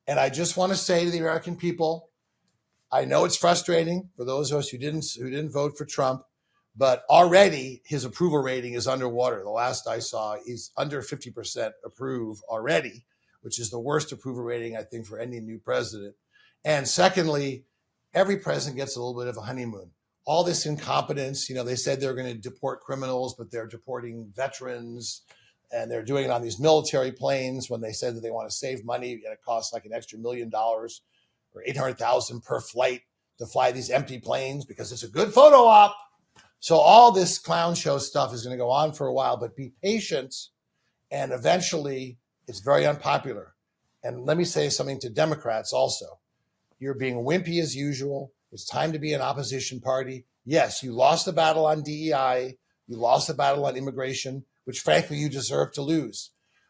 And I just want to say to the American people, I know it's frustrating for those of us who didn't vote for Trump, but already his approval rating is underwater. The last I saw, he's under 50% approve already, which is the worst approval rating, I think, for any new president. And secondly, every president gets a little bit of a honeymoon. All this incompetence, they said they're going to deport criminals, but they're deporting veterans, and they're doing it on these military planes when they said that they want to save money, and it costs like an extra $1 million or 800,000 per flight to fly these empty planes because it's a good photo op. So all this clown show stuff is going to go on for a while, but be patient, and eventually it's very unpopular. And let me say something to Democrats also. You're being wimpy as usual. It's time to be an opposition party. Yes, you lost the battle on DEI. You lost the battle on immigration, which frankly you deserve to lose.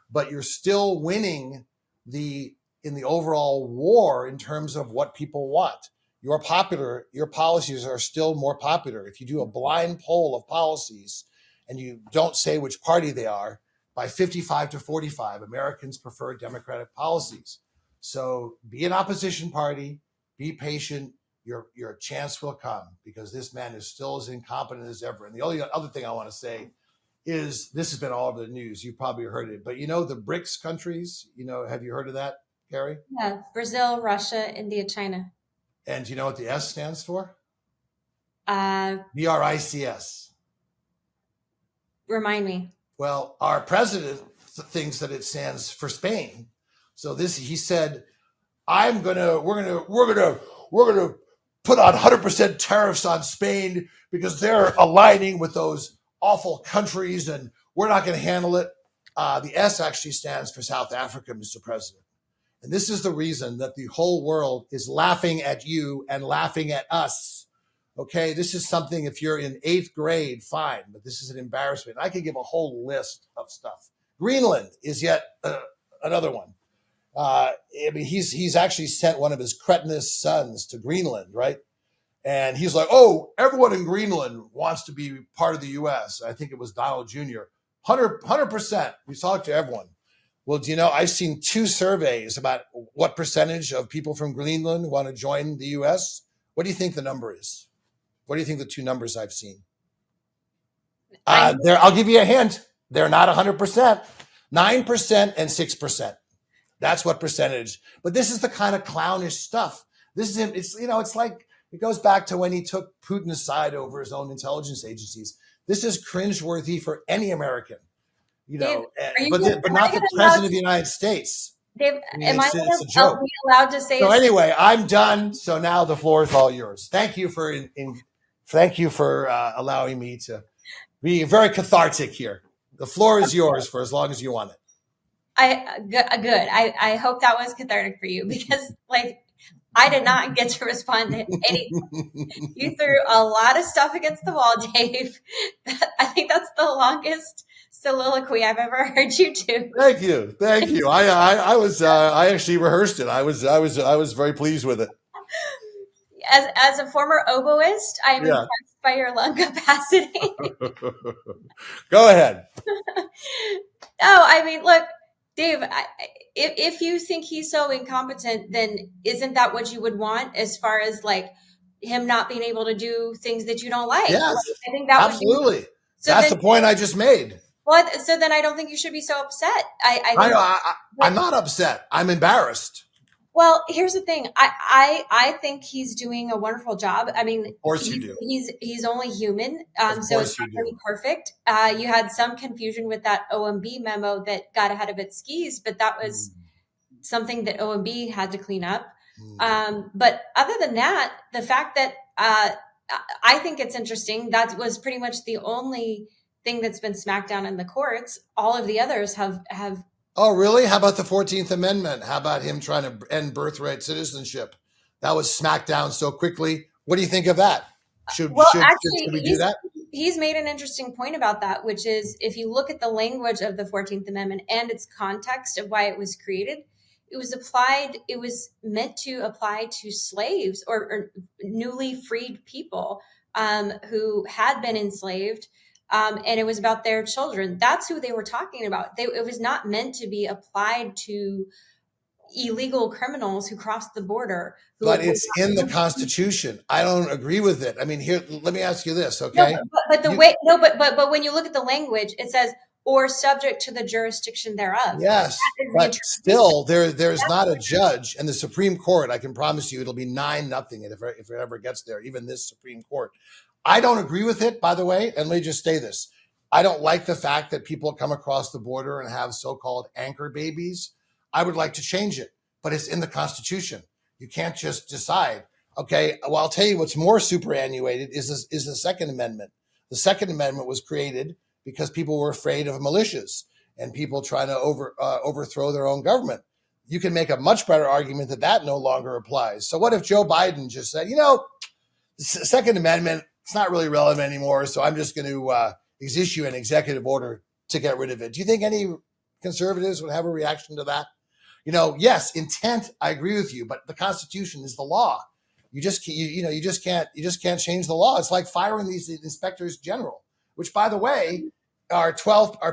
But you're still winning in the overall war in terms of what people want. Your policies are still more popular. If you do a blind poll of policies and you don't say which party they are, by 55 to 45, Americans prefer Democratic policies. So be an opposition party, be patient. Your chance will come, because this man is still as incompetent as ever. And the only other thing I want to say is, this has been all over the news. You've probably heard it, but the BRICS countries, have you heard of that, Carrie? Yeah, Brazil, Russia, India, China. And do you know what the S stands for? BRICS. Remind me. Well, our president thinks that it stands for Spain. So he said, we're gonna put on 100% tariffs on Spain because they're aligning with those awful countries, and we're not going to handle it. The S actually stands for South Africa, Mr. President. And this is the reason that the whole world is laughing at you and laughing at us. Okay, this is something, if you're in 8th grade, fine, but this is an embarrassment. I could give a whole list of stuff. Greenland is yet another one. He's actually sent one of his cretinous sons to Greenland, right? And he's like, oh, everyone in Greenland wants to be part of the U.S. I think it was Donald Jr. 100%. We talked to everyone. Well, I've seen 2 surveys about what percentage of people from Greenland want to join the U.S. What do you think the number is? What do you think the 2 numbers I've seen? I'll give you a hint. They're not 100%. 9% and 6%. That's what percentage. But this is the kind of clownish stuff. It's like, it goes back to when he took Putin aside over his own intelligence agencies. This is cringeworthy for any American, Dave, but not the president of the United States. Dave, it's a joke. Be allowed to say? So anyway, I'm done. So now the floor is all yours. Thank you for allowing me to be very cathartic here. The floor is yours for as long as you want it. Good. I hope that was cathartic for you, because I did not get to respond to anything. You threw a lot of stuff against the wall, Dave. I think that's the longest soliloquy I've ever heard you do. Thank you. I actually rehearsed it. I was very pleased with it. As a former oboist, I am impressed by your lung capacity. Go ahead. Look, Dave, if you think he's so incompetent, then isn't that what you would want, as far as him not being able to do things that you don't like? Yes, I think that absolutely. Would be, that's the point I just made. Well, so then I don't think you should be so upset. I'm not upset. I'm embarrassed. Well, here's the thing. I think he's doing a wonderful job. I mean, of course you do. He's only human, so it's not really perfect. You had some confusion with that OMB memo that got ahead of its skis, but that was something that OMB had to clean up. But other than that, the fact that I think it's interesting, that was pretty much the only thing that's been smacked down in the courts. All of the others have. Oh, really? How about the 14th Amendment? How about him trying to end birthright citizenship? That was smacked down so quickly. What do you think of that? Should we do that? He's made an interesting point about that, which is, if you look at the language of the 14th Amendment and its context of why it was created, it was meant to apply to slaves or newly freed people who had been enslaved. And it was about their children. That's who they were talking about. It was not meant to be applied to, illegal criminals who cross the border. But it's in the Constitution. I don't agree with it. I mean, here, let me ask you this, okay? But when you look at the language, it says, or subject to the jurisdiction thereof. Yes, but still, there's not a judge, and the Supreme Court, I can promise you, it'll be 9-0 if it ever gets there, even this Supreme Court. I don't agree with it, by the way, and let me just say this. I don't like the fact that people come across the border and have so-called anchor babies. I would like to change it, but it's in the Constitution. You can't just decide. Okay, well, I'll tell you what's more superannuated is the Second Amendment. The Second Amendment was created because people were afraid of militias and people trying to overthrow their own government. You can make a much better argument that no longer applies. So what if Joe Biden just said, the Second Amendment, it's not really relevant anymore, so I'm just going to issue an executive order to get rid of it. Do you think any conservatives would have a reaction to that? Yes, intent, I agree with you, but the Constitution is the law. You just can't change the law. It's like firing these inspectors general, which, by the way, are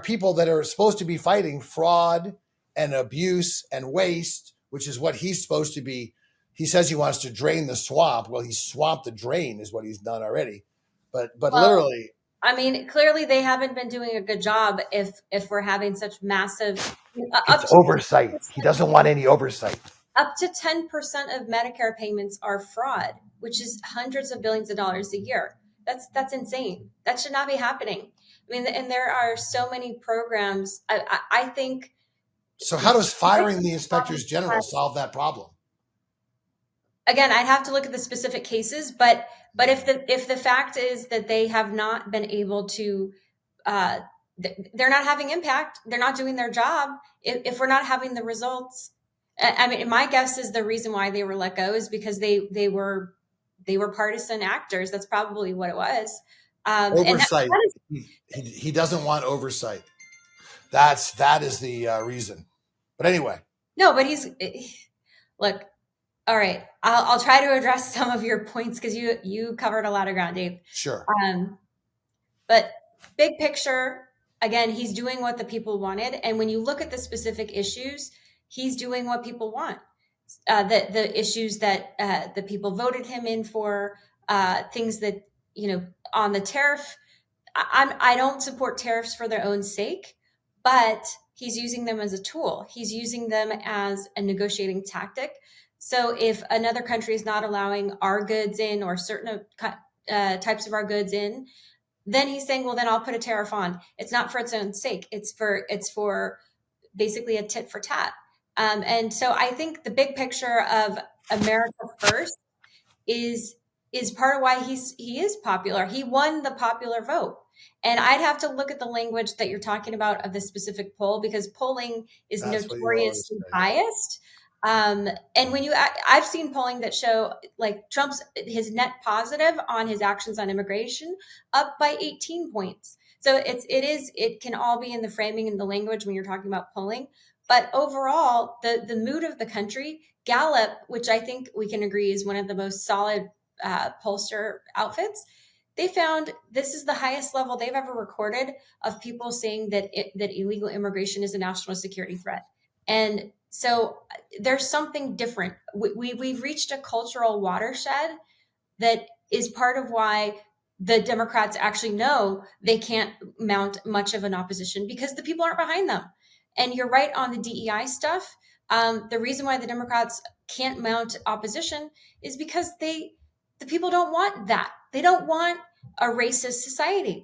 people that are supposed to be fighting fraud and abuse and waste, which is what he's supposed to be. He says he wants to drain the swamp. Well, he's swamped the drain is what he's done already. But literally, I mean, clearly they haven't been doing a good job if we're having such massive oversight. He doesn't want any oversight. Up to 10% of Medicare payments are fraud, which is hundreds of billions of dollars a year. That's insane. That should not be happening. I mean, and there are so many programs. I think. So how does firing the inspectors general solve that problem? Again, I'd have to look at the specific cases, but if the fact is that they have not been able to, they're not having impact, they're not doing their job. If we're not having the results, I mean, my guess is the reason why they were let go is because they were partisan actors. That's probably what it was. Oversight. He doesn't want oversight. That is the reason. But anyway. No, but look. All right, I'll try to address some of your points because you covered a lot of ground, Dave. Sure. But big picture, again, he's doing what the people wanted, and when you look at the specific issues, he's doing what people want. The issues that the people voted him in for, things that on the tariff. I don't support tariffs for their own sake, but he's using them as a tool. He's using them as a negotiating tactic. So if another country is not allowing our goods in or certain types of our goods in, then he's saying, well, then I'll put a tariff on. It's not for its own sake. It's for basically a tit for tat. And so I think the big picture of America First is part of why he is popular. He won the popular vote. And I'd have to look at the language that you're talking about of the specific poll because polling is notoriously biased. And when I've seen polling that show like his net positive on his actions on immigration up by 18 points. So it can all be in the framing and the language when you're talking about polling. But overall, the mood of the country, Gallup, which I think we can agree is one of the most solid pollster outfits, they found this is the highest level they've ever recorded of people saying that illegal immigration is a national security threat. And so there's something different. We've reached a cultural watershed that is part of why the Democrats actually know they can't mount much of an opposition because the people aren't behind them. And you're right on the DEI stuff. The reason why the Democrats can't mount opposition is because the people don't want that. They don't want a racist society.